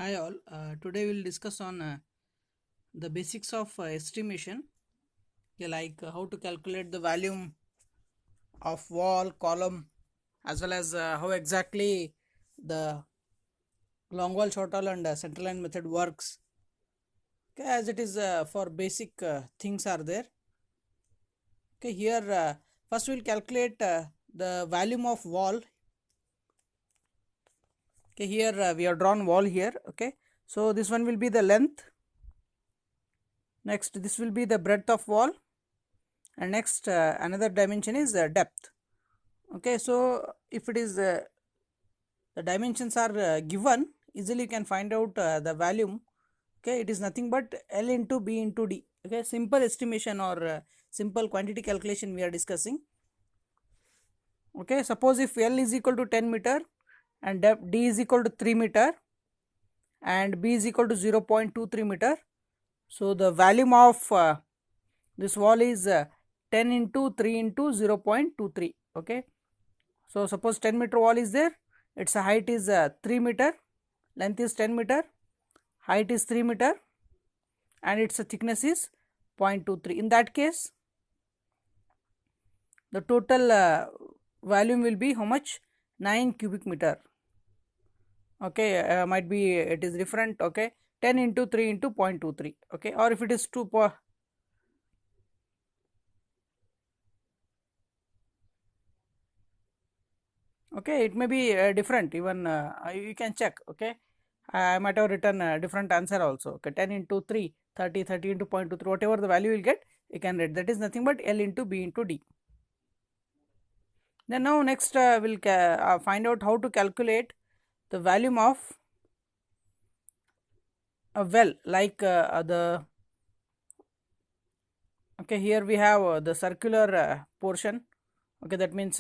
Hi all. Today we'll discuss on the basics of estimation, like how to calculate the volume of wall, column, as well as how exactly the long wall, short wall, and centerline method works. Okay, as it is for basic things are there. Okay, here first we'll calculate the volume of wall. Okay, here we have drawn wall here. Okay, so this one will be the length. Next, this will be the breadth of wall, and next another dimension is depth. Okay, so if it is the dimensions are given, easily you can find out the volume. Okay, it is nothing but L into B into D. Okay, simple estimation or simple quantity calculation we are discussing. Okay, suppose if L is equal to 10 meter and D is equal to 3 meter and B is equal to 0.23 meter, so the volume of this wall is 10 into 3 into 0.23. Okay, so suppose 10 meter wall is there, its height is 3 meter, length is 10 meter, height is 3 meter, and its thickness is 0.23. In that case, the total volume will be how much? 9 cubic meter. Okay, might be it is different. Okay, 10 into 3 into 0.23. Okay, or if it is 2 okay, it may be different, even you can check. Okay, I might have written a different answer also. Okay, 10 into 3, 30, 30 into 0.23, whatever the value you will get, you can write. That is nothing but L into B into D. Then now next we'll find out how to calculate the volume of a well, like okay, here we have the circular portion. Okay, that means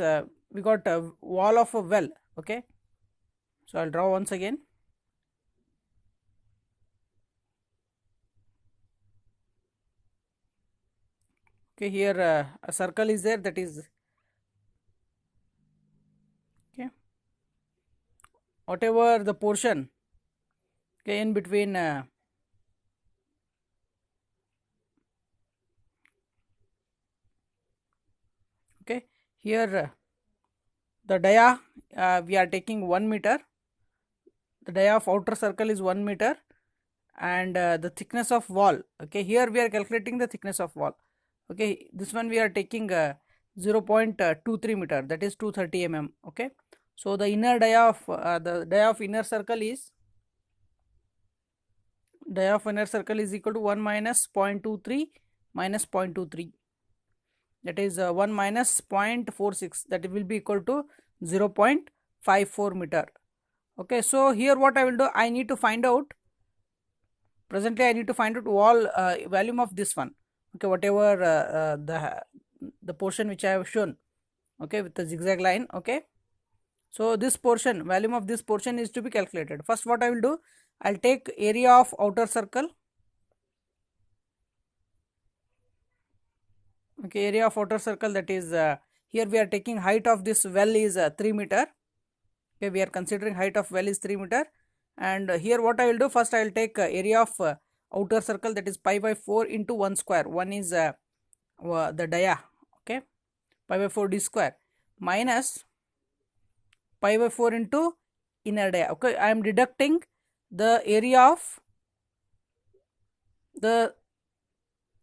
we got a wall of a well. Okay, so I'll draw once again. Okay, here a circle is there, that is okay, whatever the portion, okay, in between okay, here the dia we are taking 1 meter, the dia of outer circle is 1 meter, and the thickness of wall. Okay, here we are calculating the thickness of wall. Okay, this one we are taking 0.23 meter, that is 230 mm. Okay, so the inner dia of the dia of inner circle is equal to 1 minus 0.23 minus 0.23, that is 1 minus 0.46, that will be equal to 0.54 meter. Okay, so here what I will do, I need to find out, presently I need to find out wall volume of this one. Okay, whatever the portion which I have shown, okay, with the zigzag line. Okay, so this portion, volume of this portion is to be calculated. First what I will do, I'll take area of outer circle. Okay, area of outer circle, that is here we are taking height of this well is 3 meter. Okay, we are considering height of well is 3 meter, and here what I will do, first I will take area of outer circle, that is pi by 4 into 1 square. 1 is the dia. Okay, pi by 4 d square minus pi by 4 into inner dia. Okay, I am deducting the area of the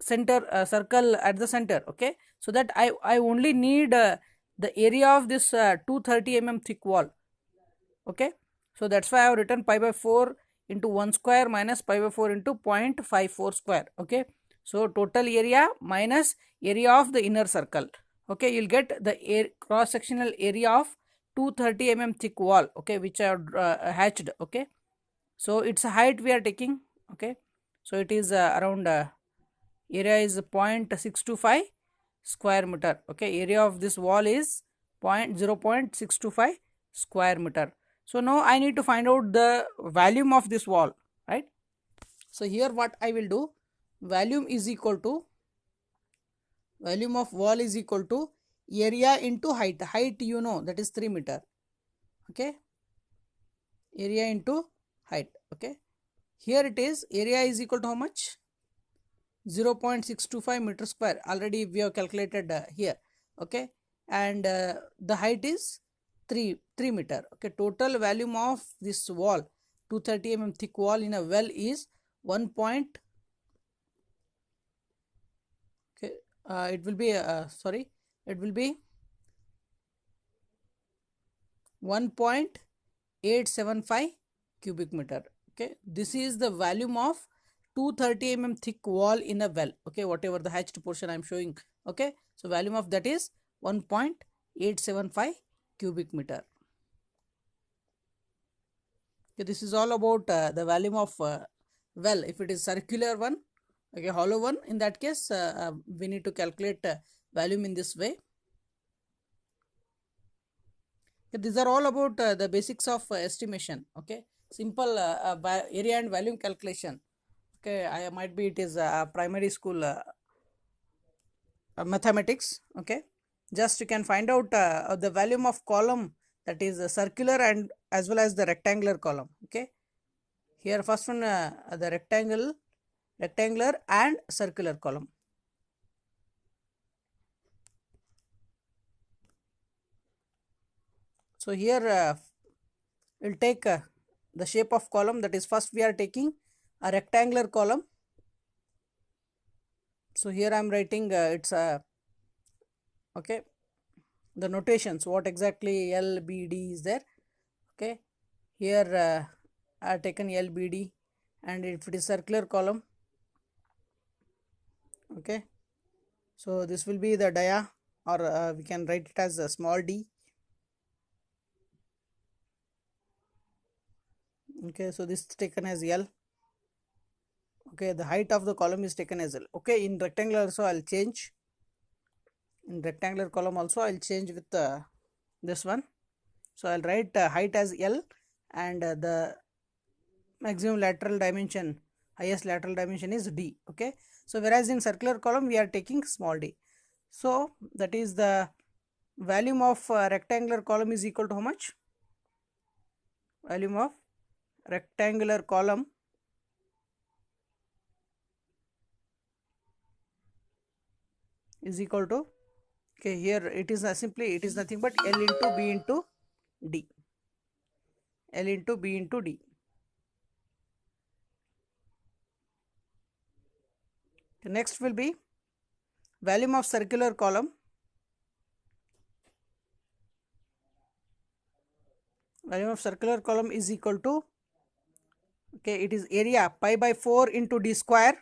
center circle at the center. Okay, so that I only need the area of this 230 mm thick wall. Okay, so that's why I have written pi by 4 into 1 square minus pi by 4 into 0.54 square. Okay, so total area minus area of the inner circle. Okay, you'll get the cross sectional area of 230 mm thick wall. Okay, which I have hatched. Okay, so its height we are taking. Okay, so it is around area is 0.625 square meter. Okay, area of this wall is 0.625 square meter. So now I need to find out the volume of this wall, right? So here what I will do, volume is equal to, volume of wall is equal to area into height. Height you know, that is 3 meter. Okay, area into height. Okay, Here it is, area is equal to how much? 0.625 meter square. Already we have calculated here. Okay, and the height is 3 meter. Okay, total volume of this wall, 230 thick wall in a well is 1 point. Okay, it will be sorry, it will be 1.875 cubic meter. Okay, this is the volume of 230 thick wall in a well. Okay, whatever the hatched portion I am showing. Okay, so volume of that is 1.875 cubic meter. Okay, this is all about the volume of well. If it is circular one, okay, hollow one, in that case we need to calculate volume in this way. Okay, these are all about the basics of estimation. Okay, simple area and volume calculation. Okay, I might be it is primary school mathematics. Okay, just you can find out the volume of column, that is circular and as well as the rectangular column. Okay, here first one the rectangular and circular column. So here we'll take the shape of column, that is first we are taking a rectangular column. So here I am writing it's a okay, the notations what exactly LBD is there. Okay, here I have taken LBD, and if it is circular column, okay, so this will be the dia, or we can write it as a small d. Okay, so this is taken as L. Okay, the height of the column is taken as L. Okay, in rectangular also I'll change. In rectangular column also I'll change with this one. So I'll write height as L, and the maximum lateral dimension, highest lateral dimension is D. Okay, so whereas in circular column we are taking small d. So that is the volume of rectangular column is equal to how much? Volume of rectangular column is equal to, okay, here it is simply it is nothing but L into B into D. L into B into D. The next will be volume of circular column. Volume of circular column is equal to, okay, it is area pi by 4 into d square.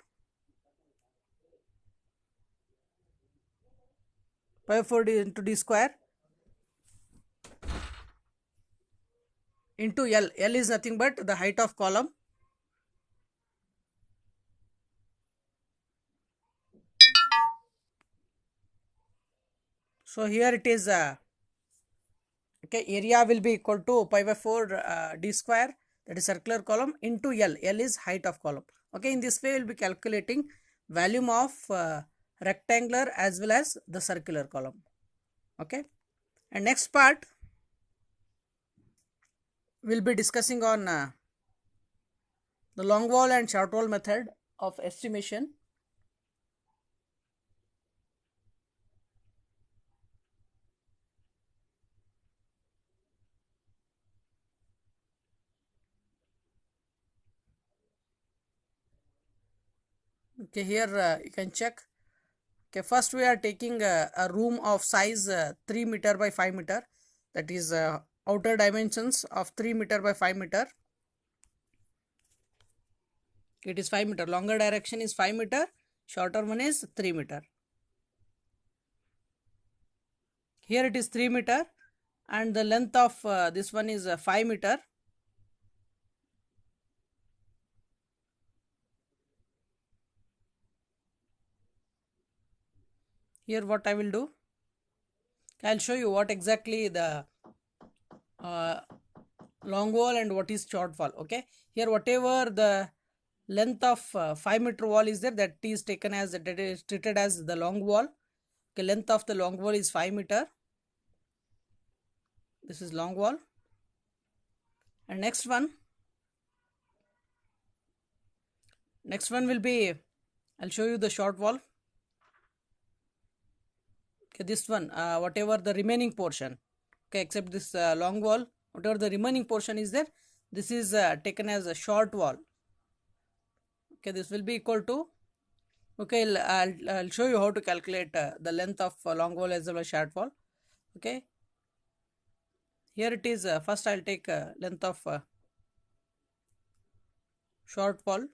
Pi by 4 into d square into L. L is nothing but the height of column. So here it is okay, area will be equal to pi by 4 d square, that is circular column, into L. L is height of column. Okay, in this way we will be calculating volume of rectangular as well as the circular column. Okay, and next part we will be discussing on the long wall and short wall method of estimation. Okay, here you can check. Okay, first we are taking a room of size 3 meter by 5 meter, that is outer dimensions of 3 meter by 5 meter. It is 5 meter, longer direction is 5 meter, shorter one is 3 meter. Here it is 3 meter, and the length of this one is 5 meter. Here what I will do, I'll show you what exactly the long wall and what is short wall. Okay, here whatever the length of 5 meter wall is there, that is taken as, that is treated as the long wall. Okay, length of the long wall is 5 meter. This is long wall. And next one, Next one will be, I'll show you the short wall. Okay, this one, whatever the remaining portion, okay, except this long wall, whatever the remaining portion is there, this is taken as a short wall. Okay, this will be equal to, okay, I'll show you how to calculate the length of long wall as well as short wall. Okay, here it is. First I'll take length of short wall.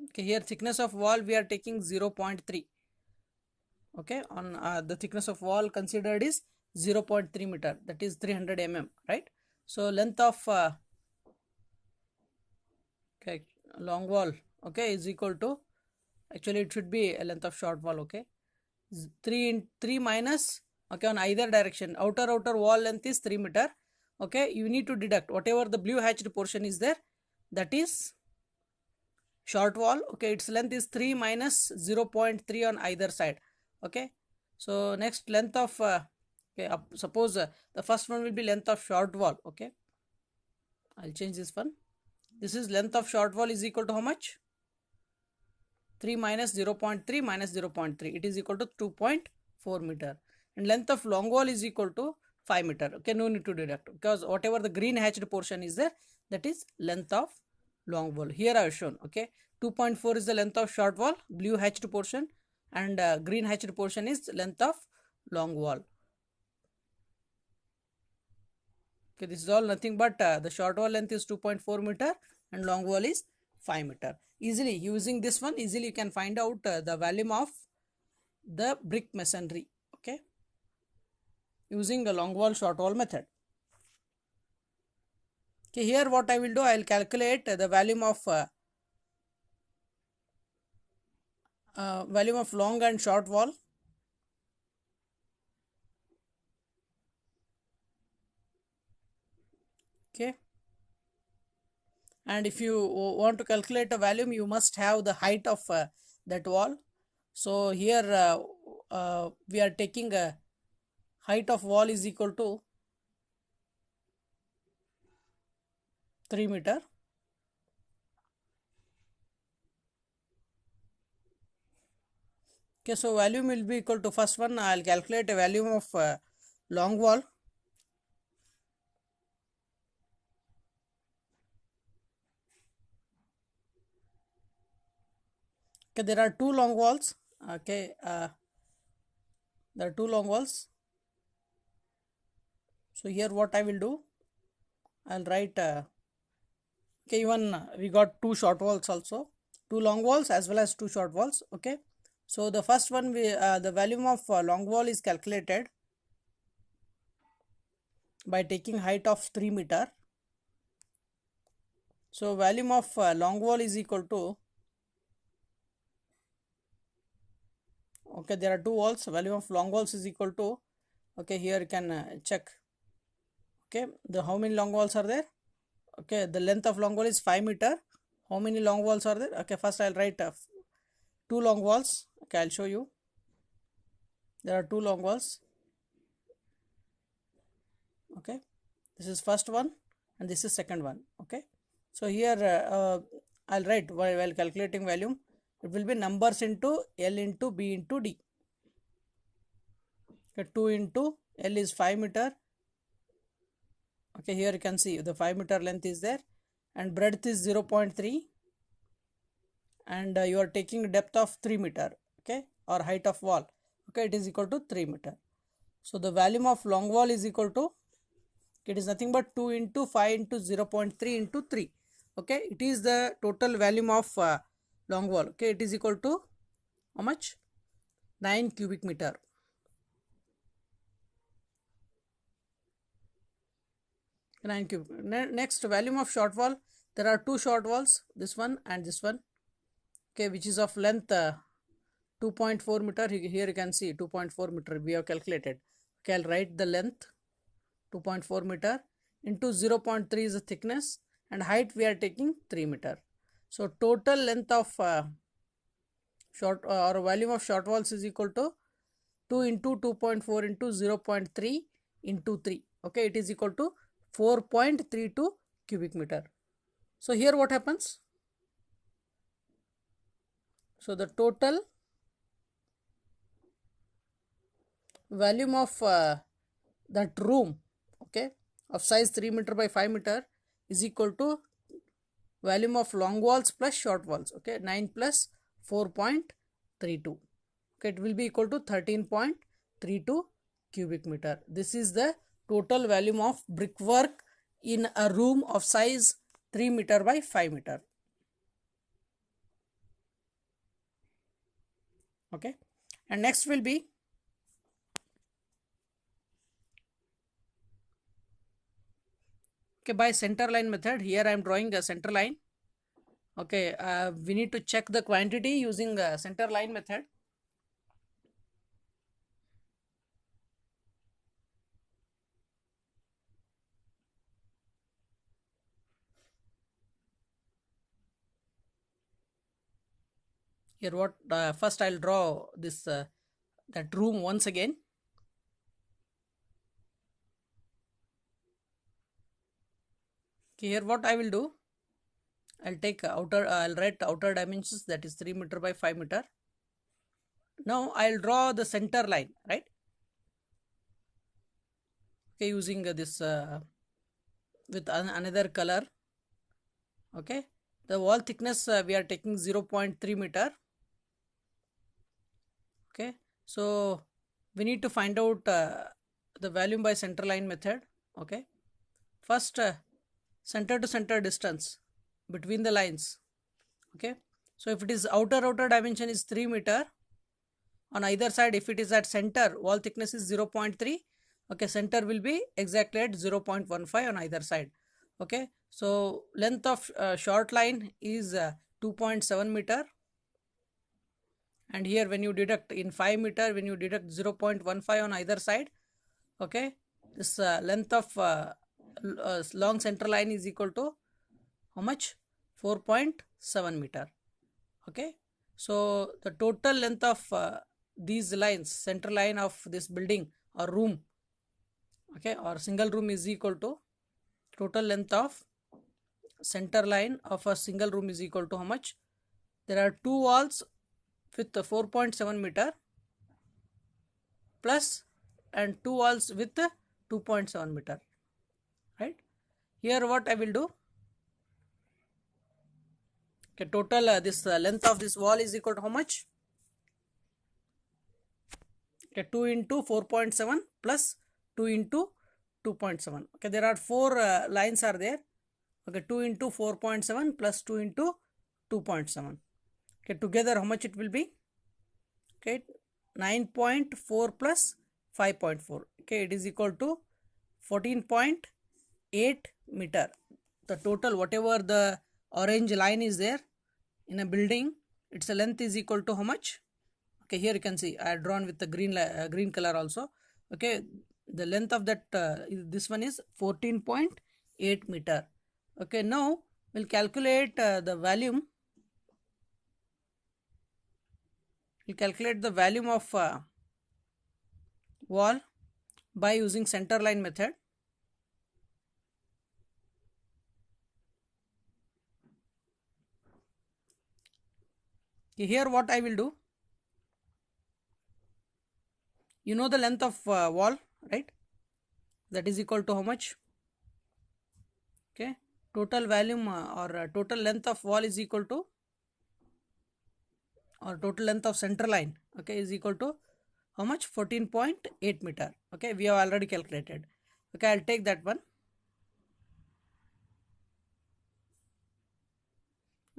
Okay, here thickness of wall we are taking 0.3. Okay, on the thickness of wall considered is 0.3 meter, that is 300 mm, right? So length of okay, long wall, okay, is equal to, actually it should be a length of short wall. Okay, 3 in 3 minus, okay, on either direction, outer wall length is 3 meter. Okay, you need to deduct whatever the blue hatched portion is there, that is short wall. Okay, its length is 3 minus 0.3 on either side. Okay, so next length of okay, suppose the first one will be length of short wall. Okay, I'll change this one. This is length of short wall is equal to how much? 3 minus 0.3 minus 0.3, it is equal to 2.4 meter. And length of long wall is equal to 5 meter. Okay, no need to deduct, because whatever the green hatched portion is there, that is length of long wall. Here I have shown. Okay, 2.4 is the length of short wall, blue hatched portion, and green hatched portion is length of long wall. Okay, this is all nothing but the short wall length is 2.4 meter and long wall is 5 meter. Easily using this one, easily you can find out the volume of the brick masonry. Okay, using the long wall short wall method. Okay, here what I will do, I will calculate the volume of long and short wall. Okay, and if you want to calculate a volume, you must have the height of that wall. So here we are taking a height of wall is equal to 3 meter. Okay, so volume will be equal to, first one I'll calculate a volume of long wall. Okay, there are two long walls. Okay, there are two long walls. So here what I will do, I'll write okay, even we got two short walls also, two long walls as well as two short walls. Okay, so the first one, we the volume of long wall is calculated by taking height of 3 meter. So volume of long wall is equal to, okay, there are two walls, volume of long walls is equal to, okay, here you can check. Okay, the how many long walls are there? Okay, the length of long wall is 5 meter. How many long walls are there? Okay, first I'll write two long walls. Okay, I'll show you. There are two long walls. Okay, this is first one and this is second one. Okay, so here I'll write, while calculating volume, it will be numbers into L into B into D. Okay, 2 into L is 5 meter. Okay, here you can see the 5 meter length is there and breadth is 0.3, and you are taking depth of 3 meter. Okay, or height of wall. Okay, it is equal to 3 meter. So the volume of long wall is equal to, it is nothing but 2 into 5 into 0.3 into 3. Okay, it is the total volume of long wall. Okay, it is equal to how much? 9 cubic meter. Next, volume of short wall. There are two short walls, this one and this one. Okay, which is of length 2.4 meter. Here you can see 2.4 meter we have calculated. Okay, I'll write the length 2.4 meter into 0.3 is the thickness, and height we are taking 3 meter. So total length of short or volume of short walls is equal to 2 into 2.4 into 0.3 into 3. Okay, it is equal to 4.32 cubic meter. So here what happens? So the total volume of that room, okay, of size 3 meter by 5 meter is equal to volume of long walls plus short walls, okay, 9 plus 4.32, okay, it will be equal to 13.32 cubic meter. This is the total volume of brickwork in a room of size 3 meter by 5 meter. Okay, and next will be, okay, by center line method. Here I am drawing a center line. Okay, we need to check the quantity using center line method. Here what, first I'll draw this that room once again. Okay, here what I will do, I'll take outer, I'll write outer dimensions, that is 3 meter by 5 meter. Now I'll draw the center line, right? Okay, using this with another color. Okay, the wall thickness we are taking 0.3 meter. Okay, so we need to find out the volume by center line method. Okay, first center to center distance between the lines. Okay, so if it is outer dimension is 3 meter on either side, if it is at center, wall thickness is 0.3. Okay, center will be exactly at 0.15 on either side. Okay, so length of short line is 2.7 meter, and here when you deduct in 5 meter, when you deduct 0.15 on either side, okay, this length of long center line is equal to how much? 4.7 meter. Okay, so the total length of these lines, center line of this building or room, okay, or single room, is equal to total length of center line of a single room is equal to how much? There are two walls with 4.7 meter plus and two walls with 2.7 meter, right? Here what I will do, okay, total this length of this wall is equal to how much? Okay, 2 into 4.7 plus 2 into 2.7. Okay, there are four lines are there. Okay, 2 into 4.7 plus 2 into 2.7. Okay, together how much it will be? Okay, 9.4 plus 5.4. Okay, it is equal to 14.8 meter. The total, whatever the orange line is there in a building, its length is equal to how much? Okay, here you can see I have drawn with the green color also. Okay, the length of that this one is 14.8 meter. Okay, now we'll calculate the volume. We'll calculate the volume of wall by using center line method. Okay, here what I will do, you know the length of wall, right? That is equal to how much? Okay, total volume or total length of wall is equal to, or total length of center line, okay, is equal to how much? 14.8 meter. Okay, we have already calculated. Okay, I'll take that one.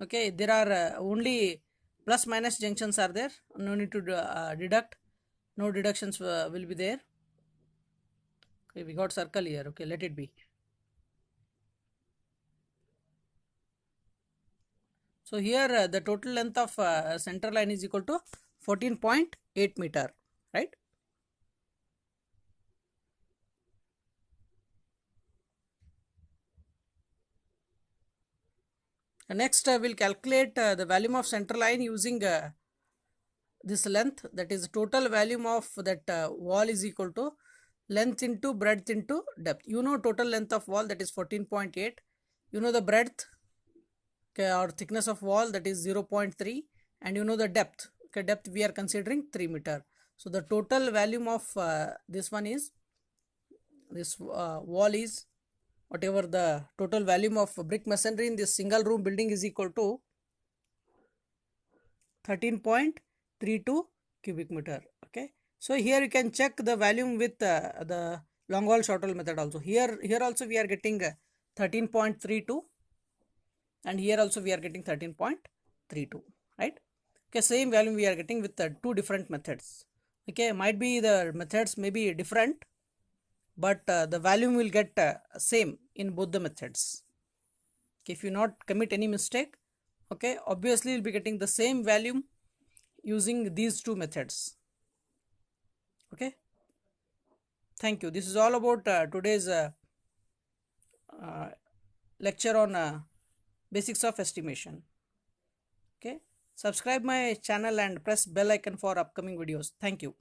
Okay, there are only plus minus junctions are there, no need to deduct, no deductions will be there. Okay, we got circle here. Okay, let it be. So here the total length of center line is equal to 14.8 meter, right? Next we'll calculate the volume of center line using this length, that is total volume of that wall is equal to length into breadth into depth. You know total length of wall, that is 14.8. You know the breadth, okay, or thickness of wall, that is 0.3, and you know the depth. Okay, depth we are considering 3 meter. So the total volume of this one is, this wall is, whatever the total volume of brick masonry in this single room building is equal to 13.32 cubic meter. Okay, so here you can check the volume with the long wall short wall method also. Here also we are getting 13.32, and here also we are getting 13.32, right? Okay, same value we are getting with two different methods. Okay, might be the methods may be different, but the volume will get same in both the methods. Okay, if you not commit any mistake, okay, obviously you'll be getting the same volume using these two methods. Okay, thank you. This is all about today's uh, lecture on basics of estimation. Okay, subscribe my channel and press bell icon for upcoming videos. Thank you.